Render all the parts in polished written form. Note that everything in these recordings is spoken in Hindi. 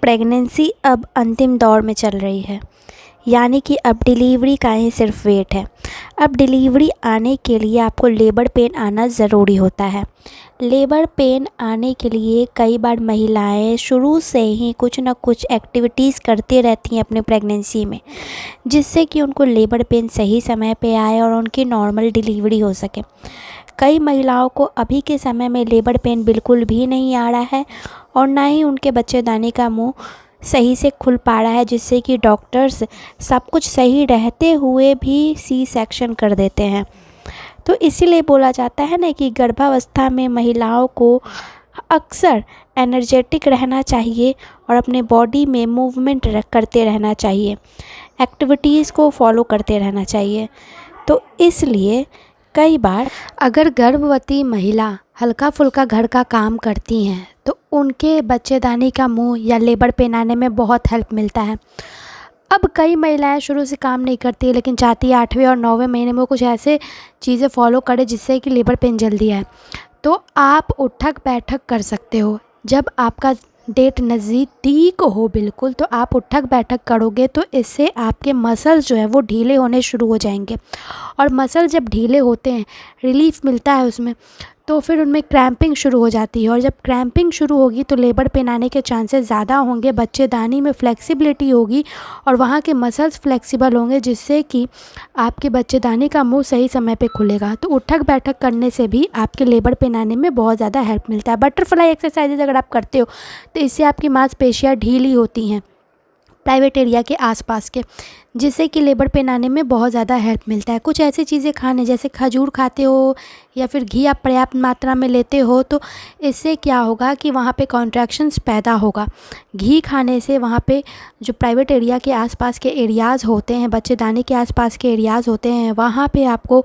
प्रेगनेंसी अब अंतिम दौर में चल रही है, यानी कि अब डिलीवरी का ही सिर्फ वेट है। अब डिलीवरी आने के लिए आपको लेबर पेन आना ज़रूरी होता है। लेबर पेन आने के लिए कई बार महिलाएं शुरू से ही कुछ ना कुछ एक्टिविटीज़ करती रहती हैं अपनी प्रेगनेंसी में, जिससे कि उनको लेबर पेन सही समय पे आए और उनकी नॉर्मल डिलीवरी हो सके। कई महिलाओं को अभी के समय में लेबर पेन बिल्कुल भी नहीं आ रहा है और ना ही उनके बच्चेदानी का मुंह सही से खुल पा रहा है, जिससे कि डॉक्टर्स सब कुछ सही रहते हुए भी सी सेक्शन कर देते हैं। तो इसीलिए बोला जाता है ना कि गर्भावस्था में महिलाओं को अक्सर एनर्जेटिक रहना चाहिए और अपने बॉडी में मूवमेंट करते रहना चाहिए, एक्टिविटीज़ को फॉलो करते रहना चाहिए। तो इसलिए कई बार अगर गर्भवती महिला हल्का फुल्का घर का काम करती हैं तो उनके बच्चेदानी का मुंह या लेबर पेन आने में बहुत हेल्प मिलता है। अब कई महिलाएं शुरू से काम नहीं करती लेकिन चाहती है 8वें और 9वें महीने में वो कुछ ऐसे चीज़ें फॉलो करे जिससे कि लेबर पेन जल्दी आए। तो आप उठक बैठक कर सकते हो। जब आपका डेट नज़दीक हो बिल्कुल, तो आप उठक बैठक करोगे तो इससे आपके मसल्स जो है वो ढीले होने शुरू हो जाएंगे और मसल जब ढीले होते हैं, रिलीफ मिलता है उसमें, तो फिर उनमें क्रैम्पिंग शुरू हो जाती है और जब क्रैम्पिंग शुरू होगी तो लेबर पेन आने के चांसेस ज़्यादा होंगे। बच्चेदानी में फ्लेक्सिबिलिटी होगी और वहाँ के मसल्स फ्लेक्सिबल होंगे, जिससे कि आपके बच्चेदानी का मुंह सही समय पे खुलेगा। तो उठक बैठक करने से भी आपके लेबर पेन आने में बहुत ज़्यादा हेल्प मिलता है। बटरफ्लाई एक्सरसाइजेज अगर आप करते हो तो इससे आपकी मांसपेशियाँ ढीली होती हैं प्राइवेट एरिया के आसपास के, जिससे कि लेबर पेन आने में बहुत ज़्यादा हेल्प मिलता है। कुछ ऐसी चीज़ें खाने, जैसे खजूर खाते हो या फिर घी आप पर्याप्त मात्रा में लेते हो, तो इससे क्या होगा कि वहाँ पे कॉन्ट्रैक्शंस पैदा होगा। घी खाने से वहाँ पे जो प्राइवेट एरिया के आसपास के एरियाज़ होते हैं, बच्चेदानी के आसपास के एरियाज़ होते हैं, वहाँ पे आपको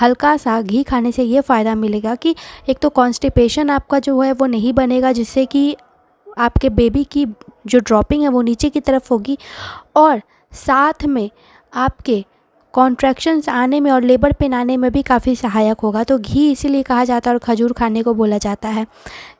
हल्का सा घी खाने से ये फ़ायदा मिलेगा कि एक तो कॉन्स्टिपेशन आपका जो है वो नहीं बनेगा, जिससे कि आपके बेबी की जो ड्रॉपिंग है वो नीचे की तरफ होगी और साथ में आपके कॉन्ट्रैक्शंस आने में और लेबर पेन आने में भी काफ़ी सहायक होगा। तो घी इसीलिए कहा जाता है और खजूर खाने को बोला जाता है।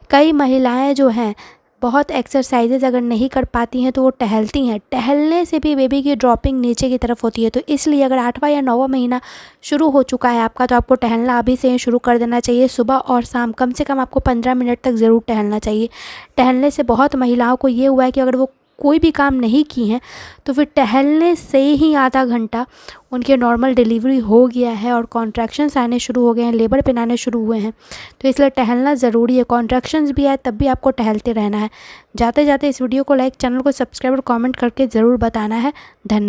कई महिलाएं जो हैं बहुत एक्सरसाइजेज अगर नहीं कर पाती हैं तो वो टहलती हैं। टहलने से भी बेबी की ड्रॉपिंग नीचे की तरफ होती है। तो इसलिए अगर 8वां या 9वां महीना शुरू हो चुका है आपका, तो आपको टहलना अभी से ही शुरू कर देना चाहिए। सुबह और शाम कम से कम आपको 15 मिनट तक ज़रूर टहलना चाहिए। टहलने से बहुत महिलाओं को ये हुआ है कि अगर वो कोई भी काम नहीं की हैं तो फिर टहलने से ही आधा घंटा उनके नॉर्मल डिलीवरी हो गया है और कॉन्ट्रैक्शंस आने शुरू हो गए हैं, लेबर पेन आने शुरू हुए हैं। तो इसलिए टहलना ज़रूरी है। कॉन्ट्रैक्शंस भी आए तब भी आपको टहलते रहना है। जाते जाते इस वीडियो को लाइक, चैनल को सब्सक्राइब और कमेंट करके ज़रूर बताना है। धन्यवाद।